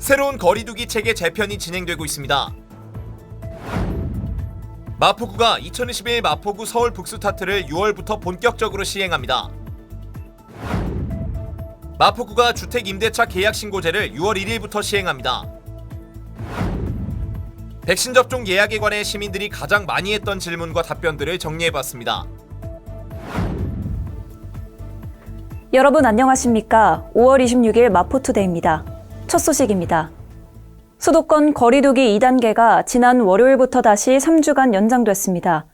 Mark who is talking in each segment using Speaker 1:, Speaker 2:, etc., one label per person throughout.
Speaker 1: 새로운 거리두기 체계 재편이 진행되고 있습니다. 마포구가 2021 마포구 서울 북스타트를 6월부터 본격적으로 시행합니다. 마포구가 주택 임대차 계약 신고제를 6월 1일부터 시행합니다. 백신 접종 예약에 관해 시민들이 가장 많이 했던 질문과 답변들을 정리해봤습니다.
Speaker 2: 여러분 안녕하십니까? 5월 26일 마포투데이입니다. 첫 소식입니다. 수도권 거리두기 2단계가 지난 월요일부터 다시 3주간 연장됐습니다.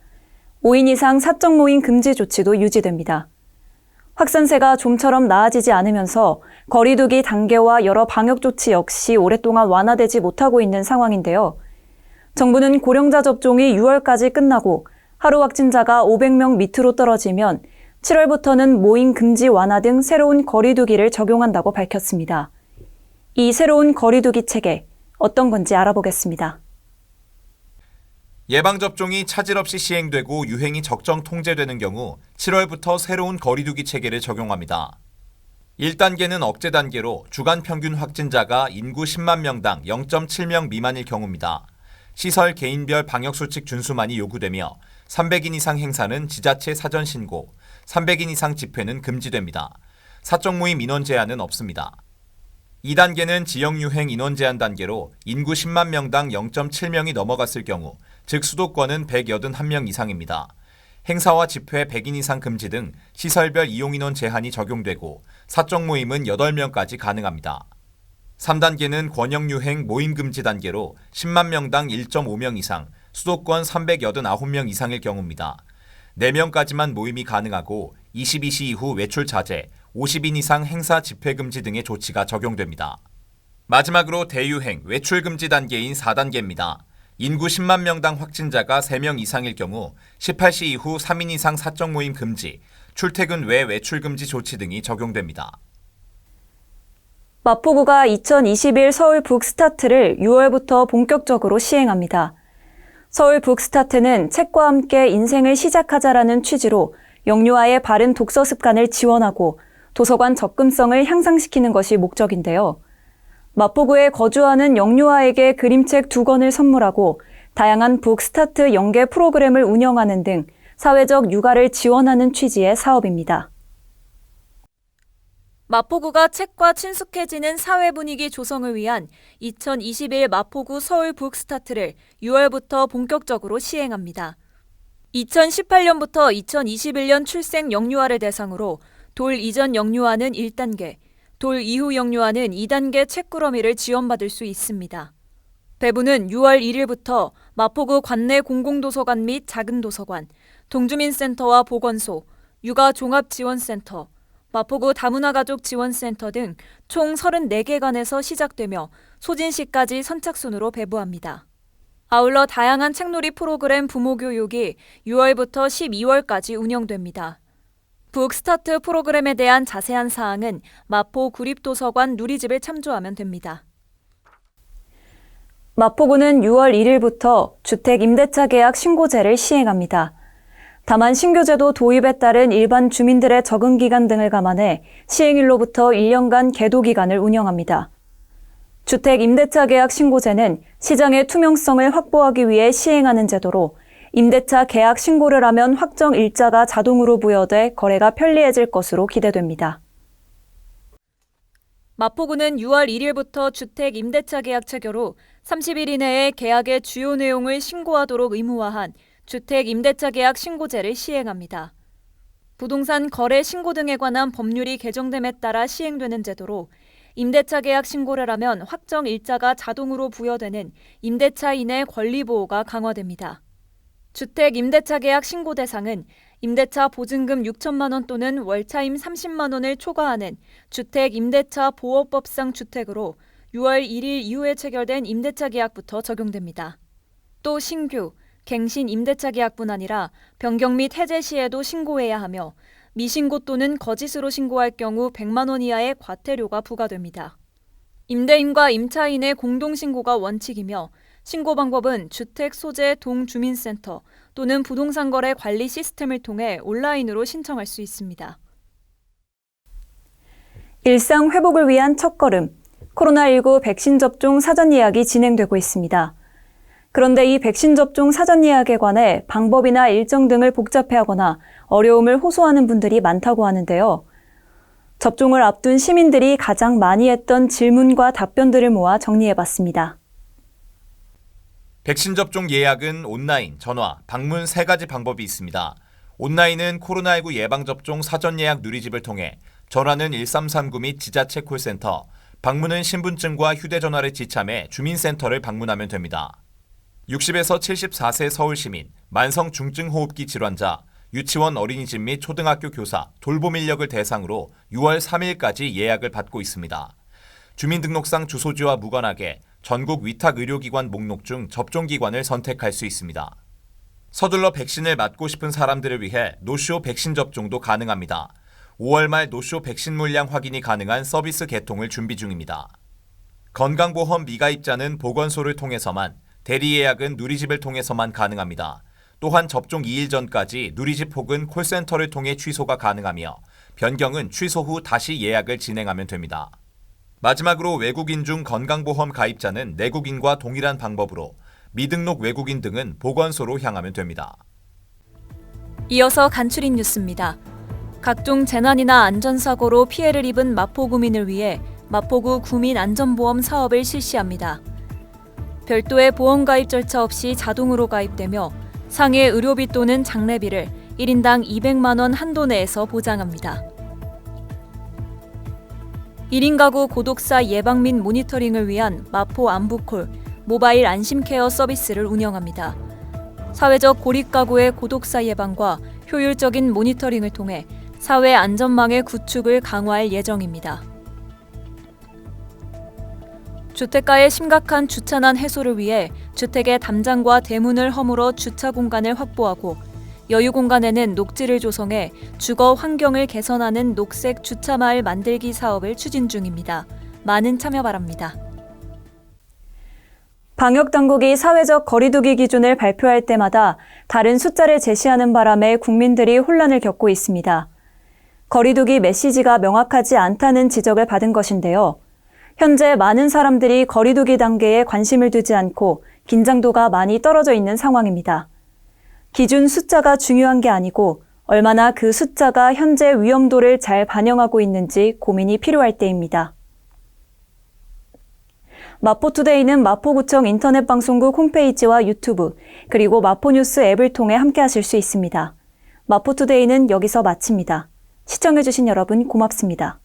Speaker 2: 5인 이상 사적 모임 금지 조치도 유지됩니다. 확산세가 좀처럼 나아지지 않으면서 거리두기 단계와 여러 방역 조치 역시 오랫동안 완화되지 못하고 있는 상황인데요. 정부는 고령자 접종이 6월까지 끝나고 하루 확진자가 500명 밑으로 떨어지면 7월부터는 모임 금지 완화 등 새로운 거리두기를 적용한다고 밝혔습니다. 이 새로운 거리두기 체계, 어떤 건지 알아보겠습니다.
Speaker 1: 예방접종이 차질 없이 시행되고 유행이 적정 통제되는 경우 7월부터 새로운 거리두기 체계를 적용합니다. 1단계는 억제 단계로 주간 평균 확진자가 인구 10만 명당 0.7명 미만일 경우입니다. 시설 개인별 방역수칙 준수만이 요구되며 300인 이상 행사는 지자체 사전 신고, 300인 이상 집회는 금지됩니다. 사적 모임 인원 제한은 없습니다. 2단계는 지역유행 인원 제한 단계로 인구 10만 명당 0.7명이 넘어갔을 경우, 즉 수도권은 181명 이상입니다. 행사와 집회 100인 이상 금지 등 시설별 이용인원 제한이 적용되고 사적 모임은 8명까지 가능합니다. 3단계는 권역유행 모임 금지 단계로 10만 명당 1.5명 이상, 수도권 389명 이상일 경우입니다. 4명까지만 모임이 가능하고 22시 이후 외출 자제, 50인 이상 행사 집회 금지 등의 조치가 적용됩니다. 마지막으로 대유행, 외출 금지 단계인 4단계입니다. 인구 10만 명당 확진자가 3명 이상일 경우 18시 이후 3인 이상 사적 모임 금지, 출퇴근 외 외출 금지 조치 등이 적용됩니다.
Speaker 2: 마포구가 2021 서울 북스타트를 6월부터 본격적으로 시행합니다. 서울 북스타트는 책과 함께 인생을 시작하자라는 취지로 영유아의 바른 독서 습관을 지원하고 도서관 접근성을 향상시키는 것이 목적인데요. 마포구에 거주하는 영유아에게 그림책 2권을 선물하고 다양한 북스타트 연계 프로그램을 운영하는 등 사회적 육아를 지원하는 취지의 사업입니다. 마포구가 책과 친숙해지는 사회 분위기 조성을 위한 2021 마포구 서울 북스타트를 6월부터 본격적으로 시행합니다. 2018년부터 2021년 출생 영유아를 대상으로 돌 이전 영유아는 1단계, 돌 이후 영유아는 2단계 책꾸러미를 지원받을 수 있습니다. 배부는 6월 1일부터 마포구 관내 공공도서관 및 작은 도서관, 동주민센터와 보건소, 육아종합지원센터, 마포구 다문화가족 지원센터 등 총 34개관에서 시작되며 소진시까지 선착순으로 배부합니다. 아울러 다양한 책놀이 프로그램 부모교육이 6월부터 12월까지 운영됩니다. 북스타트 프로그램에 대한 자세한 사항은 마포 구립도서관 누리집을 참조하면 됩니다. 마포구는 6월 1일부터 주택 임대차 계약 신고제를 시행합니다. 다만 신규제도 도입에 따른 일반 주민들의 적응 기간 등을 감안해 시행일로부터 1년간 계도 기간을 운영합니다. 주택 임대차 계약 신고제는 시장의 투명성을 확보하기 위해 시행하는 제도로 임대차 계약 신고를 하면 확정 일자가 자동으로 부여돼 거래가 편리해질 것으로 기대됩니다. 마포구는 6월 1일부터 주택 임대차 계약 체결 후 30일 이내에 계약의 주요 내용을 신고하도록 의무화한 주택 임대차 계약 신고제를 시행합니다. 부동산 거래 신고 등에 관한 법률이 개정됨에 따라 시행되는 제도로 임대차 계약 신고를 하면 확정 일자가 자동으로 부여되는 임대차인의 권리 보호가 강화됩니다. 주택 임대차 계약 신고 대상은 임대차 보증금 6천만 원 또는 월차임 30만 원을 초과하는 주택 임대차 보호법상 주택으로 6월 1일 이후에 체결된 임대차 계약부터 적용됩니다. 또 신규, 갱신 임대차 계약뿐 아니라 변경 및 해제 시에도 신고해야 하며 미신고 또는 거짓으로 신고할 경우 100만 원 이하의 과태료가 부과됩니다. 임대인과 임차인의 공동신고가 원칙이며 신고 방법은 주택 소재 동주민센터 또는 부동산 거래 관리 시스템을 통해 온라인으로 신청할 수 있습니다. 일상 회복을 위한 첫걸음, 코로나19 백신 접종 사전 예약이 진행되고 있습니다. 그런데 이 백신 접종 사전 예약에 관해 방법이나 일정 등을 복잡해하거나 어려움을 호소하는 분들이 많다고 하는데요. 접종을 앞둔 시민들이 가장 많이 했던 질문과 답변들을 모아 정리해봤습니다.
Speaker 1: 백신 접종 예약은 온라인, 전화, 방문 세 가지 방법이 있습니다. 온라인은 코로나19 예방접종 사전 예약 누리집을 통해, 전화는 1339 및 지자체 콜센터, 방문은 신분증과 휴대전화를 지참해 주민센터를 방문하면 됩니다. 60에서 74세 서울시민, 만성 중증호흡기 질환자, 유치원 어린이집 및 초등학교 교사, 돌봄 인력을 대상으로 6월 3일까지 예약을 받고 있습니다. 주민등록상 주소지와 무관하게 전국 위탁의료기관 목록 중 접종기관을 선택할 수 있습니다. 서둘러 백신을 맞고 싶은 사람들을 위해 노쇼 백신 접종도 가능합니다. 5월 말 노쇼 백신 물량 확인이 가능한 서비스 개통을 준비 중입니다. 건강보험 미가입자는 보건소를 통해서만, 대리 예약은 누리집을 통해서만 가능합니다. 또한 접종 2일 전까지 누리집 혹은 콜센터를 통해 취소가 가능하며, 변경은 취소 후 다시 예약을 진행하면 됩니다. 마지막으로 외국인 중 건강보험 가입자는 내국인과 동일한 방법으로, 미등록 외국인 등은 보건소로 향하면 됩니다.
Speaker 2: 이어서 간추린 뉴스입니다. 각종 재난이나 안전사고로 피해를 입은 마포구민을 위해 마포구 구민안전보험 사업을 실시합니다. 별도의 보험 가입 절차 없이 자동으로 가입되며 상해 의료비 또는 장례비를 1인당 200만 원 한도 내에서 보장합니다. 1인 가구 고독사 예방 및 모니터링을 위한 마포 안부콜 모바일 안심케어 서비스를 운영합니다. 사회적 고립 가구의 고독사 예방과 효율적인 모니터링을 통해 사회 안전망의 구축을 강화할 예정입니다. 주택가의 심각한 주차난 해소를 위해 주택의 담장과 대문을 허물어 주차 공간을 확보하고, 여유 공간에는 녹지를 조성해 주거 환경을 개선하는 녹색 주차마을 만들기 사업을 추진 중입니다. 많은 참여 바랍니다. 방역당국이 사회적 거리두기 기준을 발표할 때마다 다른 숫자를 제시하는 바람에 국민들이 혼란을 겪고 있습니다. 거리두기 메시지가 명확하지 않다는 지적을 받은 것인데요. 현재 많은 사람들이 거리두기 단계에 관심을 두지 않고 긴장도가 많이 떨어져 있는 상황입니다. 기준 숫자가 중요한 게 아니고 얼마나 그 숫자가 현재 위험도를 잘 반영하고 있는지 고민이 필요할 때입니다. 마포투데이는 마포구청 인터넷방송국 홈페이지와 유튜브, 그리고 마포뉴스 앱을 통해 함께하실 수 있습니다. 마포투데이는 여기서 마칩니다. 시청해주신 여러분 고맙습니다.